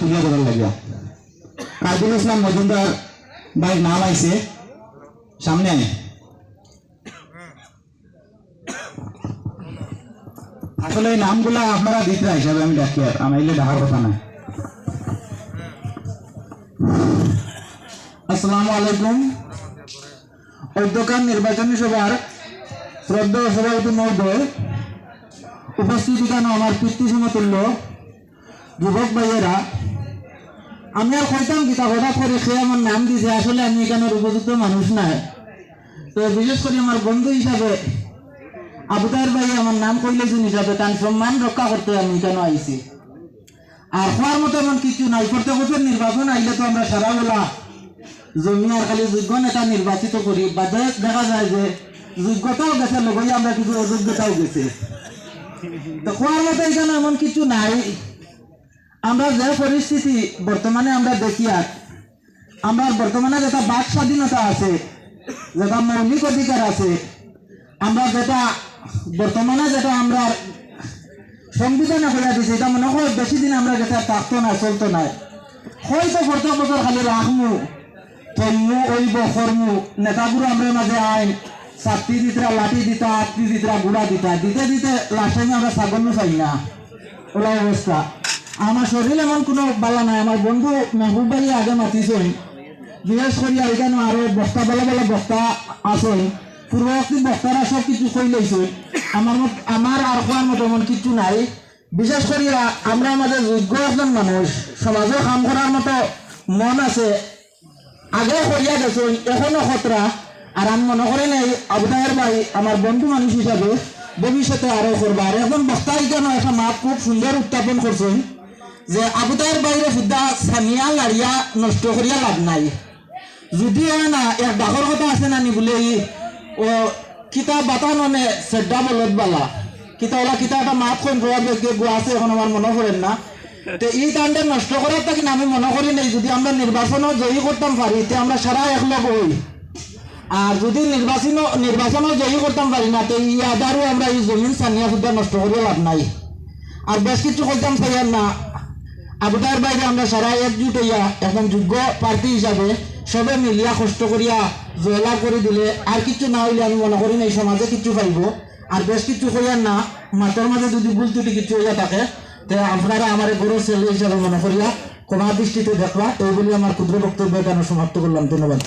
তুলিয়া করার লাগিয়া কাজল ইসলাম মজুমদার ভাইয়ের নাম আইছে সামনে। আসলে এই নামগুলা আপনারা দিতে হিসাবে আমি ডাকি, আর আমাইলে ডাকার কথা না। আসসালামু আলাইকুম। অধ্যক্ষ নির্বাচনী সভার শ্রদ্ধেয় সভাপতি মহোদয়, উপস্থিত এখানে আমার পিতৃ সমতুল্য যুবক ভাইয়েরা, আমি আর কইতাম গীতা হঠাৎ করে খেয়ে আমার নাম দিয়েছে, আসলে আমি এখানের উপযুক্ত মানুষ নাই। তো বিশেষ করে আমার বন্ধু হিসাবে আবু তাহের ভাই আমার নাম কইলেছেন হিসাবে তার সম্মান রক্ষা করতে আমি এখানে আইছি। আর হওয়ার মতো এমন কিছু নাই। প্রত্যেক বছর নির্বাচন আইলে তো আমরা সারা বেলা জমি আর খালি যোগ্য নেতা নির্বাচিত করি, বাদে দেখা যায় যে যোগ্যতাও গেছে, লগই আমরা কিছু অযোগ্যতাও গেছে। তো হওয়ার মতো এখানে এমন কিছু নাই। আমরা যে পরিস্থিতি বর্তমানে আমরা দেখি, আর আমরা বর্তমানে যেটা বাক স্বাধীনতা আছে, যেটা মৌলিক অধিকার আছে, আমরা যেটা বর্তমানে যেটা আমরা সংবিধানে করে দিচ্ছি, এটা মনে হয় বেশি দিন আমরা যেটা থাকতো না, চলতো না। হয়তো প্রত্যেক বছর খালি রাখমু তমু ওইব কর্মু নেতাগুলো আমরা মাঝে আইন ছাত্রী দিতরা লাঠি দিতা, আত্মী দিতরা গুড়া দিতা, দিতে দিতে লাস্ট টাইমে আমরা ছাগল পাই না, ওলা অবস্থা। আমার শরীর এমন কোনো বালা নাই। আমার বন্ধু মেহবুব ভাই আগে মাতিছেন, বিশেষ করি এখানে আরো বক্তা বেলা বেলা বক্তা আছেন, পূর্ববর্তী বক্তারা সব কিছু কই লইছেন। আমার আর হওয়ার মতো এমন কিছু নাই। বিশেষ করি আমরা আমাদের যোগ্য একজন মানুষ, সমাজে কাম করার মতো মন আছে, আগে করিয়া গেছেন, এখনো খতরা। আর আমি মনে করি নাই আবু তাহের ভাই আমার বন্ধু মানুষ হিসাবে ভবিষ্যতে আরো করবো। আর এখন বক্তা এখানে একটা মাপ খুব সুন্দর উত্থাপন করছেন যে আবু তাহের বাইরে সুদ্ধা সানিয়া লাড়িয়া নষ্ট করিয়া লাভ নাই। যদিও না এক ডাকর কথা আছে নানি বলে ও কিতাব বাতা ননে শ্রদ্ধা বলদ বালা কিতা ওলা কিতা একটা মাপ কোন গো আছে, এখন আমার মনে করেন না। তো এই টানটা নষ্ট করার থাকি আমি মনে করি নাই। যদি আমরা নির্বাচনও জয়ী করতাম পারি, তে আমরা সারা একলগ হই। আর যদি নির্বাচনও জয়ী করতাম পারি না, তো এই আদারও আমরা এই জমিন সানিয়া সুদ্ধা নষ্ট করিয়া লাভ নাই। আর বেশ কিছু করতাম চাইয়ার না, আবু তাহের বাইরে আমরা সারা একজুট হইয়া এখন যোগ্য প্রার্থী হিসাবে সবে মিলিয়া কষ্ট করিয়া জয়লাভ করে দিলে আর কিছু না হইলে আমি মনে করি না এই সমাজে কিছু পাইব। আর বেশ কিছু করিয়ার না, মাতর মাঝে যদি ভুল ত্রুটি কিছু হইয়া থাকে, তো আপনারা আমার বড় ছেলে হিসাবে মনে করিয়া ক্ষমা দৃষ্টিতে দেখবা। এই বলে আমার ক্ষুদ্র বক্তব্য এখানে সমাপ্ত করলাম। ধন্যবাদ।